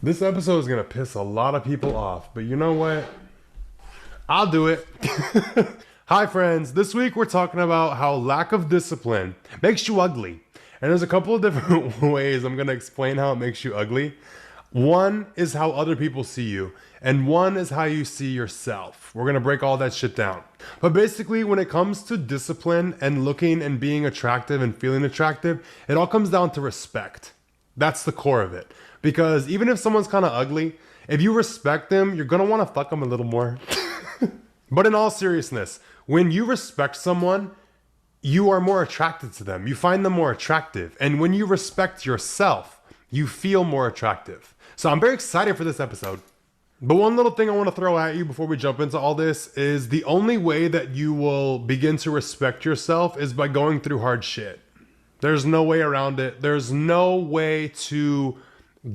This episode is gonna piss a lot of people off, but you know what? I'll do it. Hi, friends. This week we're talking about how lack of discipline makes you ugly. And there's a couple of different ways I'm gonna explain how it makes you ugly. One is how other people see you, and one is how you see yourself. We're gonna break all that shit down. But basically, when it comes to discipline and looking and being attractive and feeling attractive, it all comes down to respect. That's the core of it. Because even if someone's kind of ugly, if you respect them, you're gonna wanna fuck them a little more. But in all seriousness, when you respect someone, you are more attracted to them. You find them more attractive. And when you respect yourself, you feel more attractive. So I'm very excited for this episode. But one little thing I want to throw at you before we jump into all this is the only way that you will begin to respect yourself is by going through hard shit. There's no way around it. There's no way to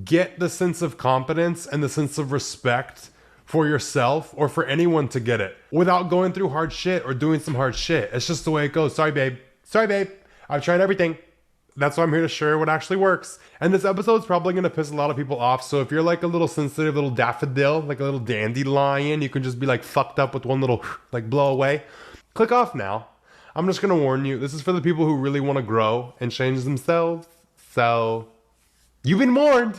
get the sense of confidence and the sense of respect for yourself or for anyone to get it without going through hard shit or doing some hard shit. It's just the way it goes. Sorry, babe. Sorry, babe. I've tried everything. That's why I'm here to share what actually works. And this episode's probably going to piss a lot of people off. So if you're like a little sensitive little daffodil, like a little dandelion, you can just be like fucked up with one little like blow away. Click off now. I'm just going to warn you. This is for the people who really want to grow and change themselves. So you've been warned.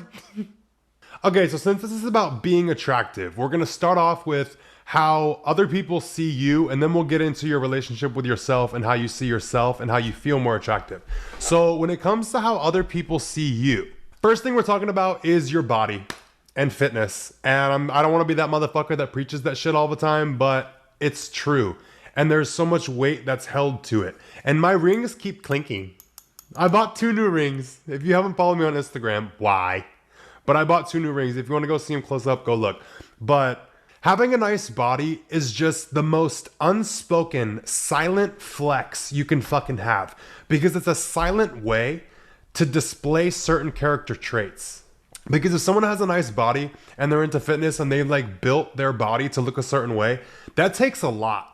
Okay, so since this is about being attractive, we're going to start off with how other people see you, and then we'll get into your relationship with yourself and how you see yourself and how you feel more attractive. So when it comes to how other people see you, first thing we're talking about is your body and fitness. And I don't want to be that motherfucker that preaches that shit all the time, but it's true. And there's so much weight that's held to it. And my rings keep clinking. I bought 2 new rings. If you haven't followed me on Instagram, why? But I bought 2 new rings. If you want to go see them close up, go look. But having a nice body is just the most unspoken, silent flex you can fucking have. Because it's a silent way to display certain character traits. Because if someone has a nice body and they're into fitness and they like built their body to look a certain way, that takes a lot.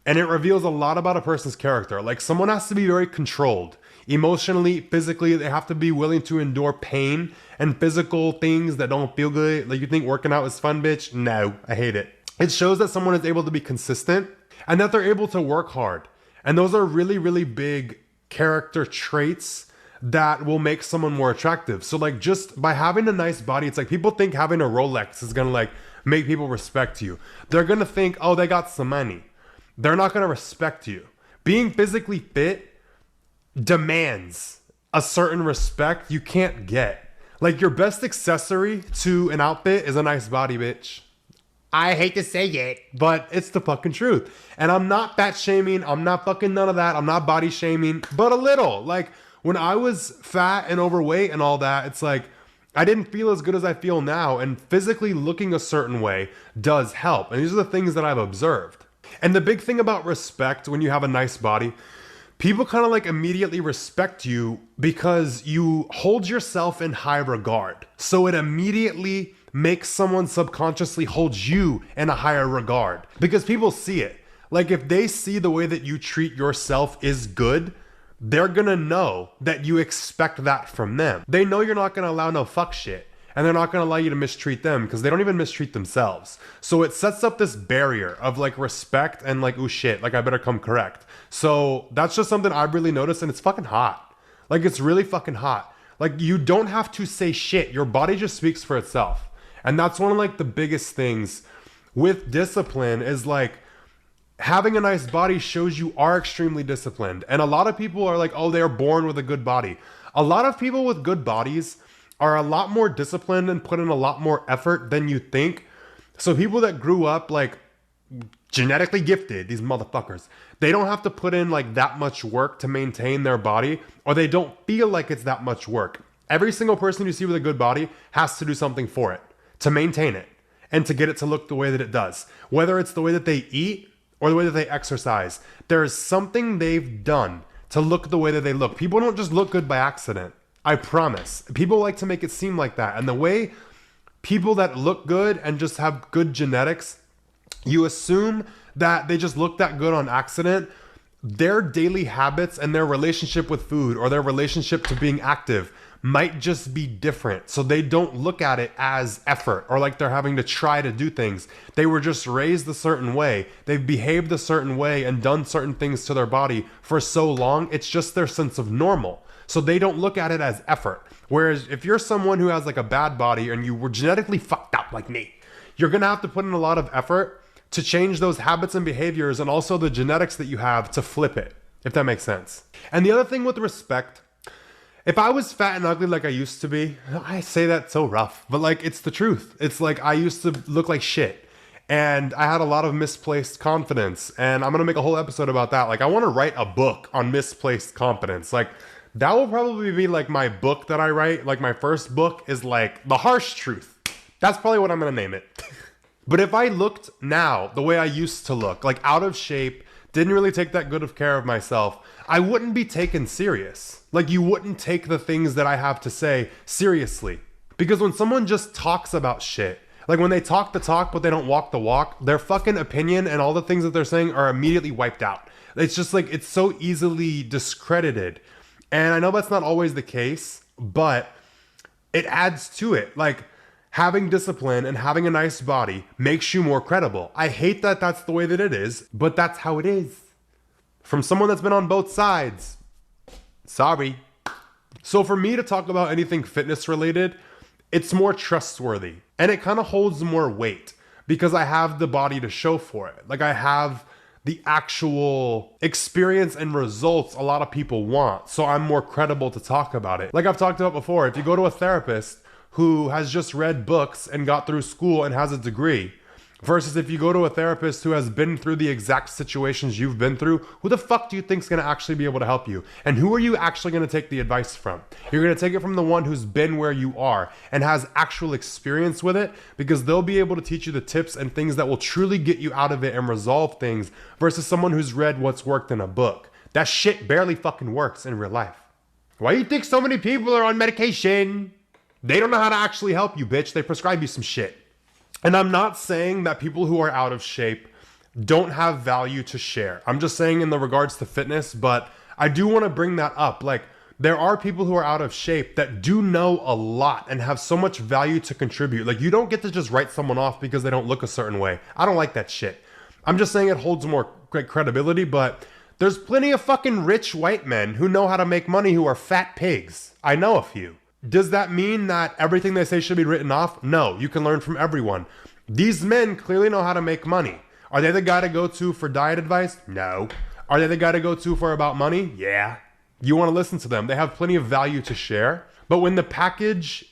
And it reveals a lot about a person's character. Like someone has to be very controlled. Emotionally, physically, they have to be willing to endure pain and physical things that don't feel good. Like you think working out is fun, bitch? No, I hate it. It shows that someone is able to be consistent and that they're able to work hard. And those are really, really big character traits that will make someone more attractive. So like just by having a nice body, it's like people think having a Rolex is gonna like make people respect you. They're gonna think, oh, they got some money. They're not gonna respect you. Being physically fit demands a certain respect you can't get. Like your best accessory to an outfit is a nice body, bitch. I hate to say it, but it's the fucking truth. And I'm not fat shaming. I'm not fucking none of that. I'm not body shaming, but a little. Like when I was fat and overweight and all that, it's like I didn't feel as good as I feel now. And physically looking a certain way does help. And these are the things that I've observed. And the big thing about respect when you have a nice body, people kind of like immediately respect you because you hold yourself in high regard. So it immediately makes someone subconsciously hold you in a higher regard because people see it. Like if they see the way that you treat yourself is good, they're gonna know that you expect that from them. They know you're not gonna allow no fuck shit. And they're not going to allow you to mistreat them because they don't even mistreat themselves. So it sets up this barrier of like respect and like, oh shit, like I better come correct. So that's just something I've really noticed, and it's fucking hot. Like it's really fucking hot. Like you don't have to say shit. Your body just speaks for itself. And that's one of like the biggest things with discipline is like having a nice body shows you are extremely disciplined. And a lot of people are like, oh, they're born with a good body. A lot of people with good bodies are a lot more disciplined and put in a lot more effort than you think. So people that grew up like genetically gifted, these motherfuckers, they don't have to put in like that much work to maintain their body, or they don't feel like it's that much work. Every single person you see with a good body has to do something for it, to maintain it, and to get it to look the way that it does. Whether it's the way that they eat or the way that they exercise, there is something they've done to look the way that they look. People don't just look good by accident. I promise. People like to make it seem like that. And the way people that look good and just have good genetics, you assume that they just look that good on accident. Their daily habits and their relationship with food or their relationship to being active might just be different. So they don't look at it as effort or like they're having to try to do things. They were just raised a certain way. They've behaved a certain way and done certain things to their body for so long. It's just their sense of normal. So they don't look at it as effort. Whereas if you're someone who has like a bad body and you were genetically fucked up like me, you're going to have to put in a lot of effort to change those habits and behaviors and also the genetics that you have to flip it, if that makes sense. And the other thing with respect, if I was fat and ugly like I used to be, I say that so rough, but like it's the truth. It's like I used to look like shit and I had a lot of misplaced confidence, and I'm going to make a whole episode about that. Like I want to write a book on misplaced confidence. Like that will probably be like my book that I write. Like my first book is like the harsh truth. That's probably what I'm going to name it. But if I looked now the way I used to look, like out of shape, didn't really take that good of care of myself, I wouldn't be taken serious. Like you wouldn't take the things that I have to say seriously. Because when someone just talks about shit, like when they talk the talk but they don't walk the walk, their fucking opinion and all the things that they're saying are immediately wiped out. It's just like, it's so easily discredited. And I know that's not always the case, but it adds to it. Like having discipline and having a nice body makes you more credible. I hate that that's the way that it is, but that's how it is. From someone that's been on both sides. Sorry. So for me to talk about anything fitness related, it's more trustworthy and it kind of holds more weight because I have the body to show for it. Like I have the actual experience and results a lot of people want. So I'm more credible to talk about it. Like I've talked about before, if you go to a therapist who has just read books and got through school and has a degree, versus if you go to a therapist who has been through the exact situations you've been through, who the fuck do you think is going to actually be able to help you? And who are you actually going to take the advice from? You're going to take it from the one who's been where you are and has actual experience with it, because they'll be able to teach you the tips and things that will truly get you out of it and resolve things, versus someone who's read what's worked in a book. That shit barely fucking works in real life. Why do you think so many people are on medication? They don't know how to actually help you, bitch. They prescribe you some shit. And I'm not saying that people who are out of shape don't have value to share. I'm just saying in the regards to fitness, but I do want to bring that up. Like there are people who are out of shape that do know a lot and have so much value to contribute. Like you don't get to just write someone off because they don't look a certain way. I don't like that shit. I'm just saying it holds more credibility, but there's plenty of fucking rich white men who know how to make money who are fat pigs. I know a few. Does that mean that everything they say should be written off? No, you can learn from everyone. These men clearly know how to make money. Are they the guy to go to for diet advice? No. Are they the guy to go to for about money? Yeah. You want to listen to them. They have plenty of value to share. But when the package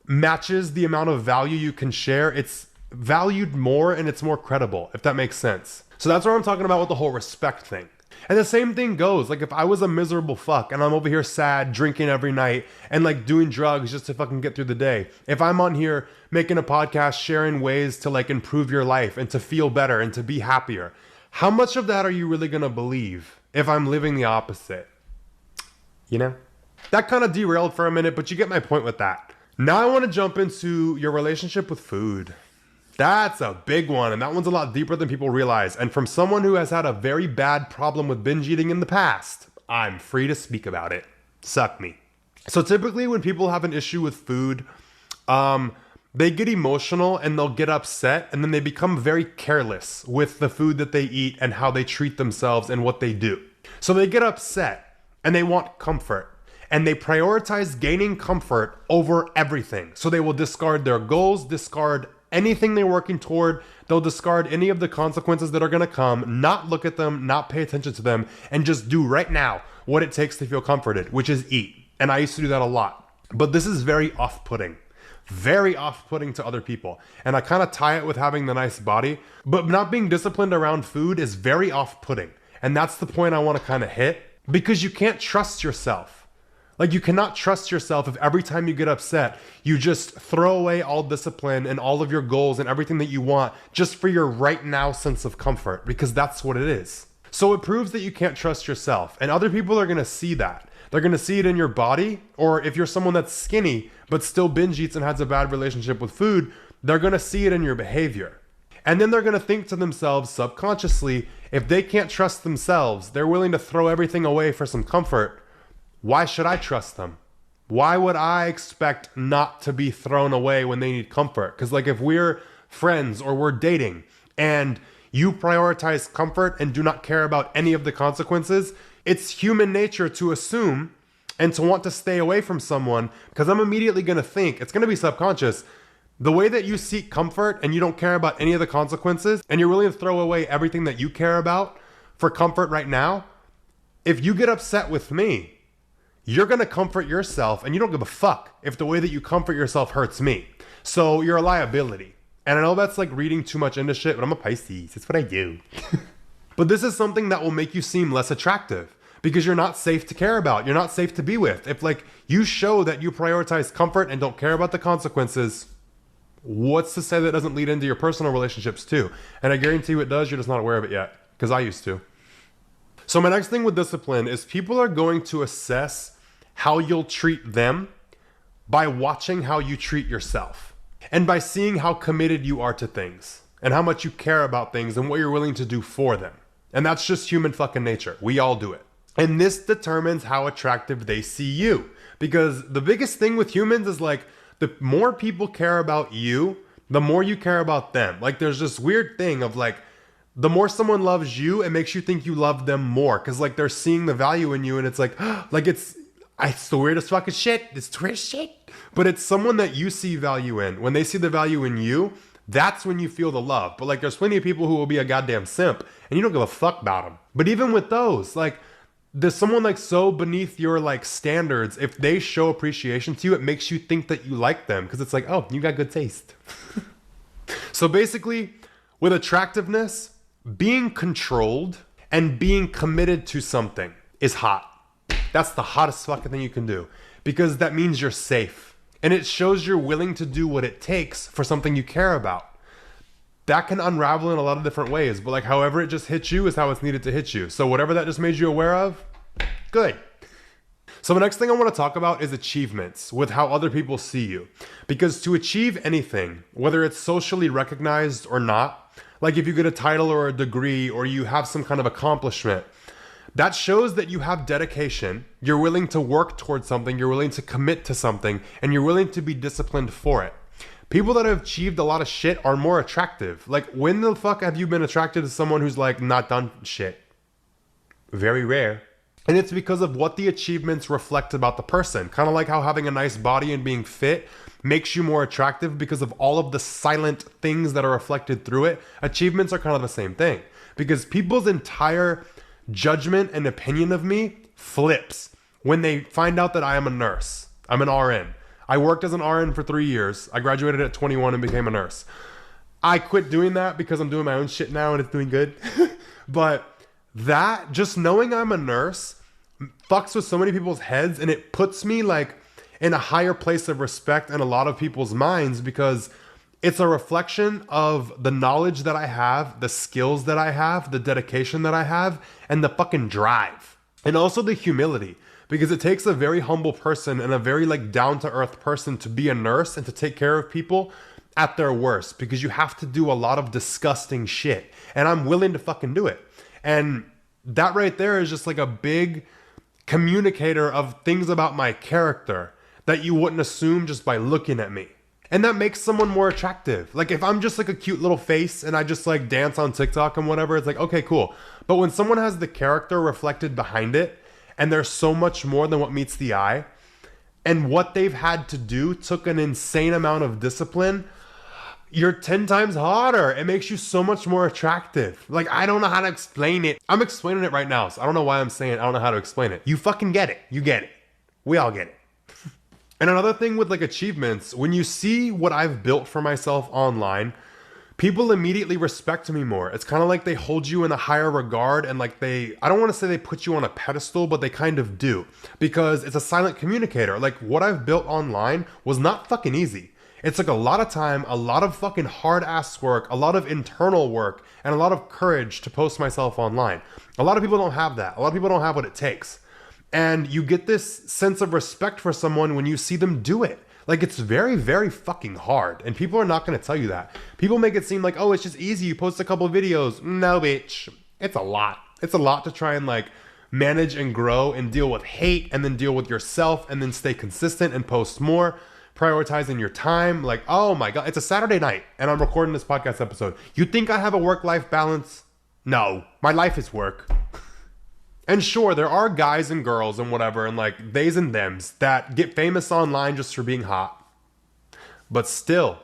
matches the amount of value you can share, it's valued more and it's more credible, if that makes sense. So that's what I'm talking about with the whole respect thing. And the same thing goes, like if I was a miserable fuck and I'm over here sad, drinking every night and like doing drugs just to fucking get through the day. If I'm on here making a podcast, sharing ways to like improve your life and to feel better and to be happier, how much of that are you really gonna believe if I'm living the opposite? You know? That kind of derailed for a minute, but you get my point with that. Now I want to jump into your relationship with food. That's a big one, and that one's a lot deeper than people realize. And from someone who has had a very bad problem with binge eating in the past, I'm free to speak about it. Suck me. So typically when people have an issue with food, they get emotional and they'll get upset, and then they become very careless with the food that they eat and how they treat themselves and what they do. So they get upset and they want comfort. And they prioritize gaining comfort over everything. So they will discard their goals, discard anything they're working toward. They'll discard any of the consequences that are going to come, not look at them, not pay attention to them, and just do right now what it takes to feel comforted, which is eat. And I used to do that a lot. But this is very off-putting to other people. And I kind of tie it with having the nice body, but not being disciplined around food is very off-putting. And that's the point I want to kind of hit, because you can't trust yourself. Like you cannot trust yourself if every time you get upset, you just throw away all discipline and all of your goals and everything that you want just for your right now sense of comfort, because that's what it is. So it proves that you can't trust yourself, and other people are going to see that. They're going to see it in your body, or if you're someone that's skinny but still binge eats and has a bad relationship with food, they're going to see it in your behavior. And then they're going to think to themselves subconsciously, if they can't trust themselves, they're willing to throw everything away for some comfort. Why should I trust them? Why would I expect not to be thrown away when they need comfort? Because like if we're friends or we're dating and you prioritize comfort and do not care about any of the consequences, it's human nature to assume and to want to stay away from someone, because I'm immediately going to think, it's going to be subconscious, the way that you seek comfort and you don't care about any of the consequences and you're willing to throw away everything that you care about for comfort right now, if you get upset with me, you're going to comfort yourself and you don't give a fuck if the way that you comfort yourself hurts me. So you're a liability. And I know that's like reading too much into shit, but I'm a Pisces. It's what I do. But this is something that will make you seem less attractive because you're not safe to care about. You're not safe to be with. If like you show that you prioritize comfort and don't care about the consequences, what's to say that doesn't lead into your personal relationships too? And I guarantee you it does. You're just not aware of it yet, because I used to. So my next thing with discipline is people are going to assess how you'll treat them by watching how you treat yourself and by seeing how committed you are to things and how much you care about things and what you're willing to do for them. And that's just human fucking nature. We all do it. And this determines how attractive they see you, because the biggest thing with humans is like, the more people care about you, the more you care about them. Like there's this weird thing of like, the more someone loves you, it makes you think you love them more. Cause like they're seeing the value in you and it's like, like it's the weirdest fucking shit. It's the weirdest shit. But it's someone that you see value in. When they see the value in you, that's when you feel the love. But like there's plenty of people who will be a goddamn simp and you don't give a fuck about them. But even with those, like, there's someone like so beneath your like standards, if they show appreciation to you, it makes you think that you like them because it's like, oh, you got good taste. So basically, with attractiveness, being controlled and being committed to something is hot. That's the hottest fucking thing you can do, because that means you're safe and it shows you're willing to do what it takes for something you care about. That can unravel in a lot of different ways, but like however it just hits you is how it's needed to hit you. So whatever that just made you aware of, good. So the next thing I want to talk about is achievements with how other people see you. Because to achieve anything, whether it's socially recognized or not, like if you get a title or a degree or you have some kind of accomplishment, that shows that you have dedication, you're willing to work towards something, you're willing to commit to something, and you're willing to be disciplined for it. People that have achieved a lot of shit are more attractive. Like, when the fuck have you been attracted to someone who's like not done shit? Very rare. And it's because of what the achievements reflect about the person. Kind of like how having a nice body and being fit makes you more attractive because of all of the silent things that are reflected through it. Achievements are kind of the same thing. Because people's entire judgment and opinion of me flips when they find out that I am a nurse. I'm an RN. I worked as an RN for 3 years. I graduated at 21 and became a nurse. I quit doing that because I'm doing my own shit now and it's doing good. But that, just knowing I'm a nurse, fucks with so many people's heads, and it puts me like in a higher place of respect in a lot of people's minds, because it's a reflection of the knowledge that I have, the skills that I have, the dedication that I have, and the fucking drive. And also the humility. Because it takes a very humble person and a very like down-to-earth person to be a nurse and to take care of people at their worst, because you have to do a lot of disgusting shit. And I'm willing to fucking do it. And that right there is just like a big communicator of things about my character that you wouldn't assume just by looking at me. And that makes someone more attractive. Like if I'm just like a cute little face and I just like dance on TikTok and whatever, it's like, okay, cool. But when someone has the character reflected behind it, and there's so much more than what meets the eye, and what they've had to do took an insane amount of discipline, you're 10 times hotter. It makes you so much more attractive. Like, I don't know how to explain it. I'm explaining it right now, so I don't know why I'm saying I don't know how to explain it. You fucking get it. You get it. We all get it. And another thing with like achievements, when you see what I've built for myself online, people immediately respect me more. It's kind of like they hold you in a higher regard, and like I don't want to say they put you on a pedestal, but they kind of do, because it's a silent communicator. Like what I've built online was not fucking easy. It took a lot of time, a lot of fucking hard ass work, a lot of internal work, and a lot of courage to post myself online. A lot of people don't have that. A lot of people don't have what it takes. And you get this sense of respect for someone when you see them do it. Like, it's very, very fucking hard. And people are not going to tell you that. People make it seem like, oh, it's just easy. You post a couple of videos. No, bitch. It's a lot. It's a lot to try and, like, manage and grow and deal with hate and then deal with yourself and then stay consistent and post more, prioritizing your time. Like, oh my God, it's a Saturday night and I'm recording this podcast episode. You think I have a work-life balance? No, my life is work. And sure, there are guys and girls and whatever and like theys and thems that get famous online just for being hot. But still,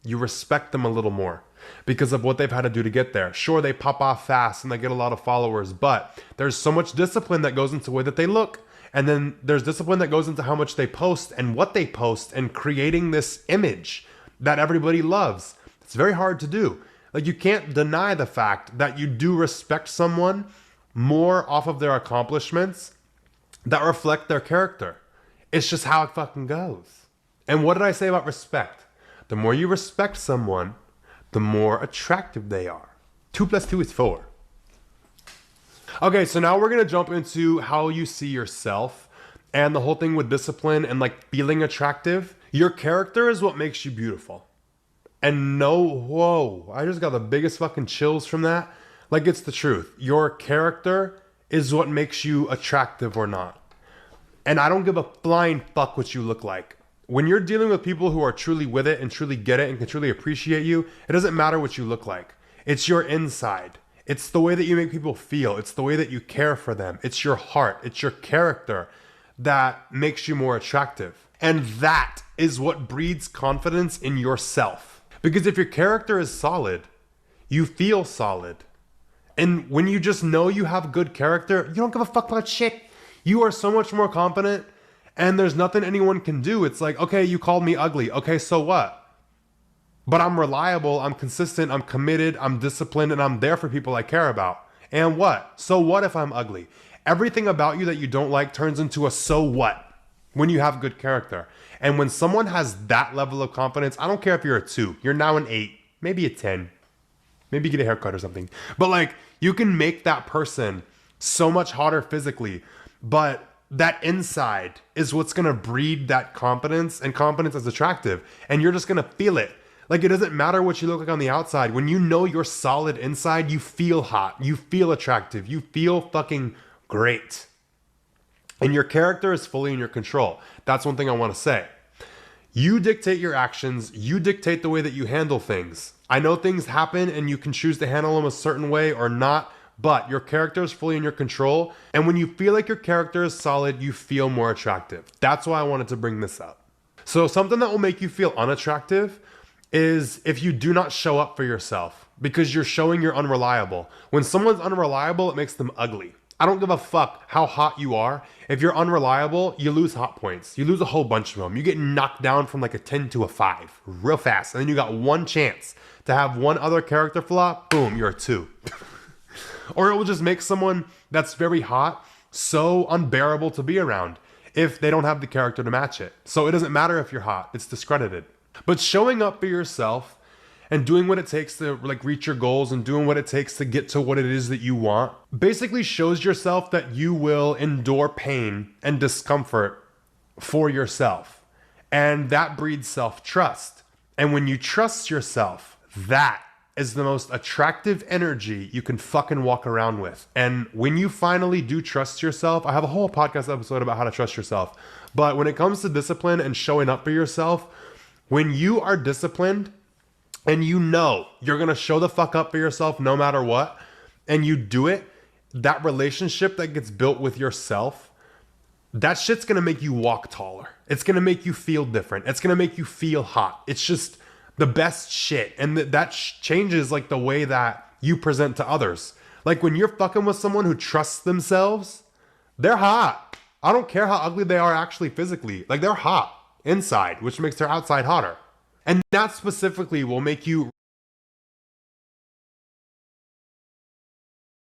you respect them a little more because of what they've had to do to get there. Sure, they pop off fast and they get a lot of followers, but there's so much discipline that goes into the way that they look. And then there's discipline that goes into how much they post and what they post and creating this image that everybody loves. It's very hard to do. Like, you can't deny the fact that you do respect someone more off of their accomplishments that reflect their character. It's just how it fucking goes. And what did I say about respect? The more you respect someone, the more attractive they are. 2 + 2 is 4. Okay, so now we're going to jump into how you see yourself and the whole thing with discipline and like feeling attractive. Your character is what makes you beautiful. And no, whoa, I just got the biggest fucking chills from that. Like, it's the truth. Your character is what makes you attractive or not. And I don't give a flying fuck what you look like. When you're dealing with people who are truly with it and truly get it and can truly appreciate you, it doesn't matter what you look like. It's your inside. It's the way that you make people feel. It's the way that you care for them. It's your heart. It's your character that makes you more attractive. And that is what breeds confidence in yourself. Because if your character is solid, you feel solid. And when you just know you have good character, you don't give a fuck about shit. You are so much more confident and there's nothing anyone can do. It's like, okay, you called me ugly. Okay, so what? But I'm reliable, I'm consistent, I'm committed, I'm disciplined, and I'm there for people I care about. And what? So what if I'm ugly? Everything about you that you don't like turns into a so what when you have good character. And when someone has that level of confidence, I don't care if you're a 2, you're now an 8, maybe a 10. Maybe get a haircut or something. But like, you can make that person so much hotter physically, but that inside is what's gonna breed that confidence, and confidence is attractive. And you're just gonna feel it. Like, it doesn't matter what you look like on the outside. When you know you're solid inside, you feel hot, you feel attractive, you feel fucking great. And your character is fully in your control. That's one thing I wanna say. You dictate your actions, you dictate the way that you handle things. I know things happen and you can choose to handle them a certain way or not, but your character is fully in your control. And when you feel like your character is solid, you feel more attractive. That's why I wanted to bring this up. So something that will make you feel unattractive is if you do not show up for yourself because you're showing you're unreliable. When someone's unreliable, it makes them ugly. I don't give a fuck how hot you are. If you're unreliable, you lose hot points. You lose a whole bunch of them. You get knocked down from like a 10 to a 5 real fast. And then you got one chance to have one other character flaw. Boom, you're a 2. Or it will just make someone that's very hot so unbearable to be around if they don't have the character to match it. So it doesn't matter if you're hot. It's discredited. But showing up for yourself and doing what it takes to like reach your goals and doing what it takes to get to what it is that you want basically shows yourself that you will endure pain and discomfort for yourself. And that breeds self-trust. And when you trust yourself, that is the most attractive energy you can fucking walk around with. And when you finally do trust yourself, I have a whole podcast episode about how to trust yourself. But when it comes to discipline and showing up for yourself, when you are disciplined and you know you're going to show the fuck up for yourself no matter what, and you do it, that relationship that gets built with yourself, that shit's going to make you walk taller. It's going to make you feel different. It's going to make you feel hot. It's just the best shit. And that changes like the way that you present to others. Like when you're fucking with someone who trusts themselves, they're hot. I don't care how ugly they are actually physically. Like, they're hot inside, which makes their outside hotter. And that specifically will make you